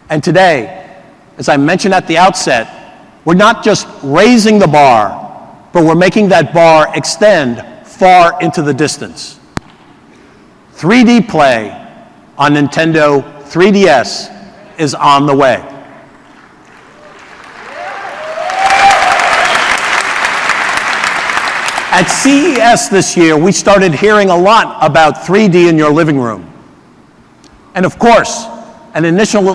And today, as I mentioned at the outset, we're not just raising the bar, but we're making that bar extend far into the distance. 3D play on Nintendo 3DS is on the way. At CES this year, we started hearing a lot about 3D in your living room. And of course, an initial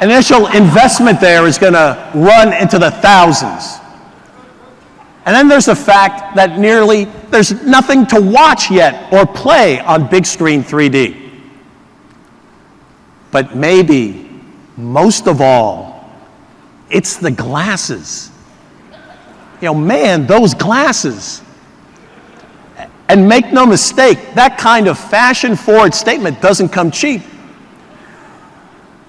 investment there is going to run into the thousands. And then there's the fact that there's nothing to watch yet or play on big screen 3D. But maybe, most of all, it's the glasses. Man, those glasses. And make no mistake, that kind of fashion-forward statement doesn't come cheap.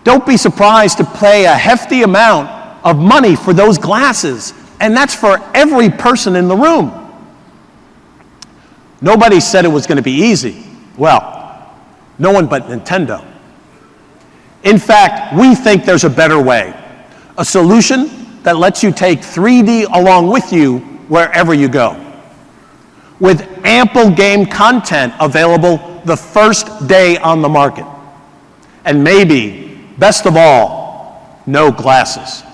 Don't be surprised to pay a hefty amount of money for those glasses, and that's for every person in the room. Nobody said it was going to be easy. Well, no one but Nintendo. In fact, we think there's a better way, a solution that lets you take 3D along with you wherever you go, with ample game content available the first day on the market. And maybe, best of all, no glasses.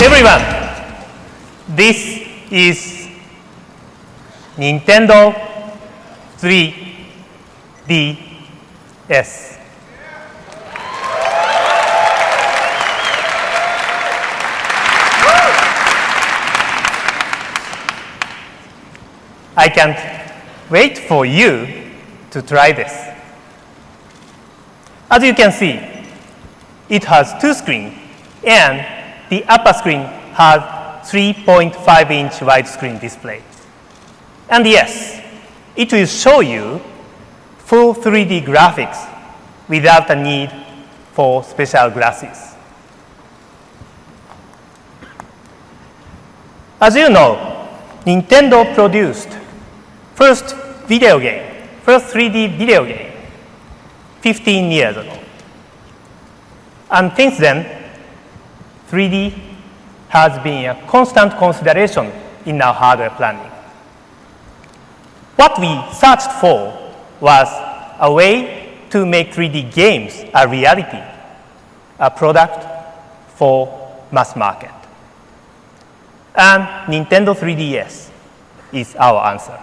Everyone, this is Nintendo 3DS. I can't wait for you to try this. As you can see, it has two screens, and the upper screen has 3.5-inch widescreen display. And yes, it will show you full 3D graphics without the need for special glasses. As you know, Nintendo produced first 3D video game 15 years ago. And since then, 3D has been a constant consideration in our hardware planning. What we searched for was a way to make 3D games a reality, a product for mass market. And Nintendo 3DS is our answer.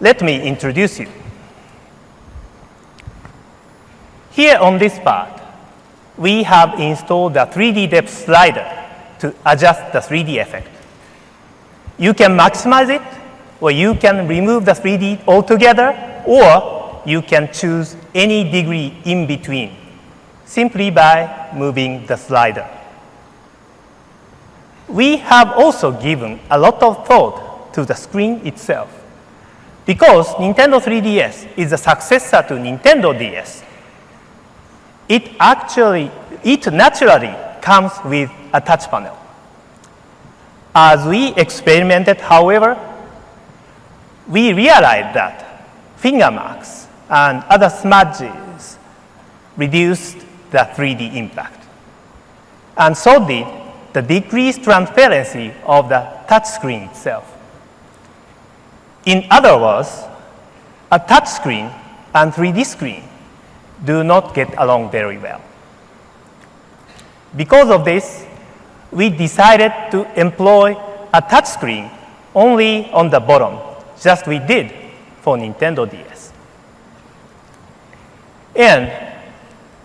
Let me introduce you. Here on this part, we have installed the 3D depth slider to adjust the 3D effect. You can maximize it, or you can remove the 3D altogether, or you can choose any degree in between simply by moving the slider. We have also given a lot of thought to the screen itself. Because Nintendo 3DS is a successor to Nintendo DS, it naturally comes with a touch panel. As we experimented, however, we realized that finger marks and other smudges reduced the 3D impact, and so did the decreased transparency of the touchscreen itself. In other words, a touchscreen and 3D screen do not get along very well. Because of this, we decided to employ a touchscreen only on the bottom, just we did for Nintendo DS. And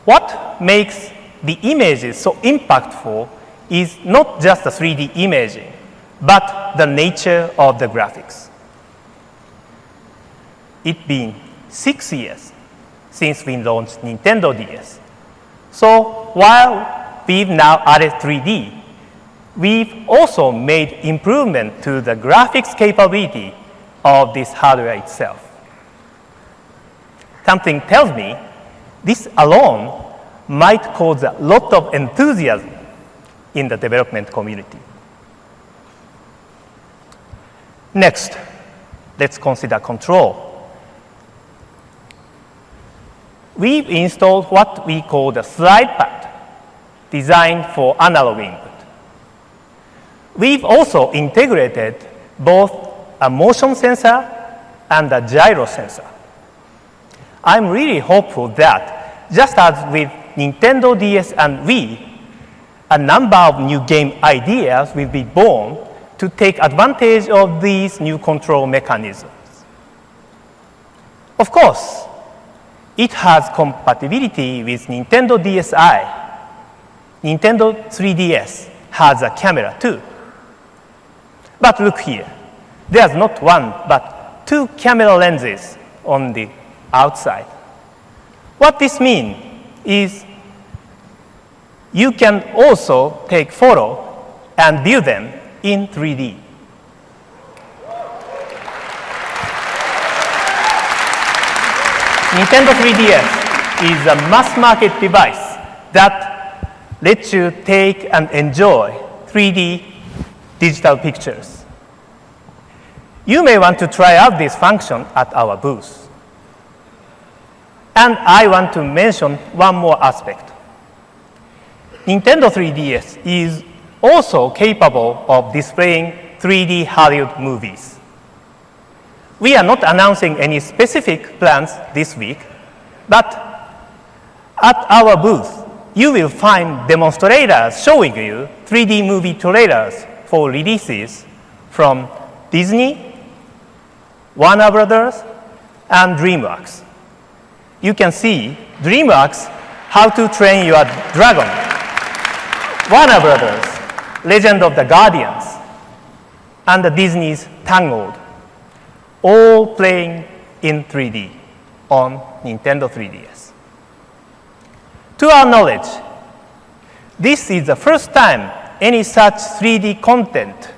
what makes the images so impactful is not just the 3D imaging, but the nature of the graphics. It's been 6 years since we launched Nintendo DS. So while we've now added 3D, we've also made improvement to the graphics capability of this hardware itself. Something tells me this alone might cause a lot of enthusiasm in the development community. Next, let's consider control. We've installed what we call the slide pad, designed for analog input. We've also integrated both a motion sensor and a gyro sensor. I'm really hopeful that, just as with Nintendo DS and Wii, a number of new game ideas will be born to take advantage of these new control mechanisms. Of course, it has compatibility with Nintendo DSi. Nintendo 3DS has a camera too. But look here, there's not one, but 2 camera lenses on the outside. What this means is you can also take photos and view them in 3D. Nintendo 3DS is a mass-market device that lets you take and enjoy 3D digital pictures. You may want to try out this function at our booth. And I want to mention one more aspect. Nintendo 3DS is also capable of displaying 3D Hollywood movies. We are not announcing any specific plans this week, but at our booth, you will find demonstrators showing you 3D movie trailers for releases from Disney, Warner Brothers, and DreamWorks. You can see DreamWorks, How to Train Your Dragon, Warner Brothers, Legend of the Guardians, and the Disney's Tangled, all playing in 3D on Nintendo 3DS. To our knowledge, this is the first time any such 3D content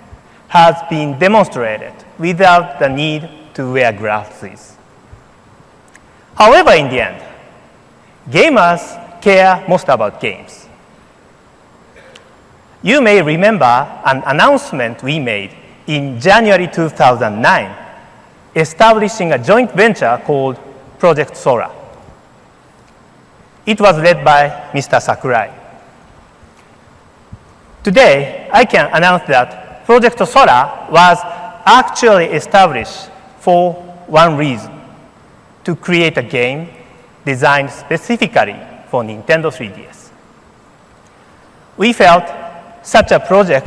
has been demonstrated without the need to wear glasses. However, in the end, gamers care most about games. You may remember an announcement we made in January 2009, establishing a joint venture called Project Sora. It was led by Mr. Sakurai. Today, I can announce that Project Sora was actually established for one reason: to create a game designed specifically for Nintendo 3DS. We felt such a project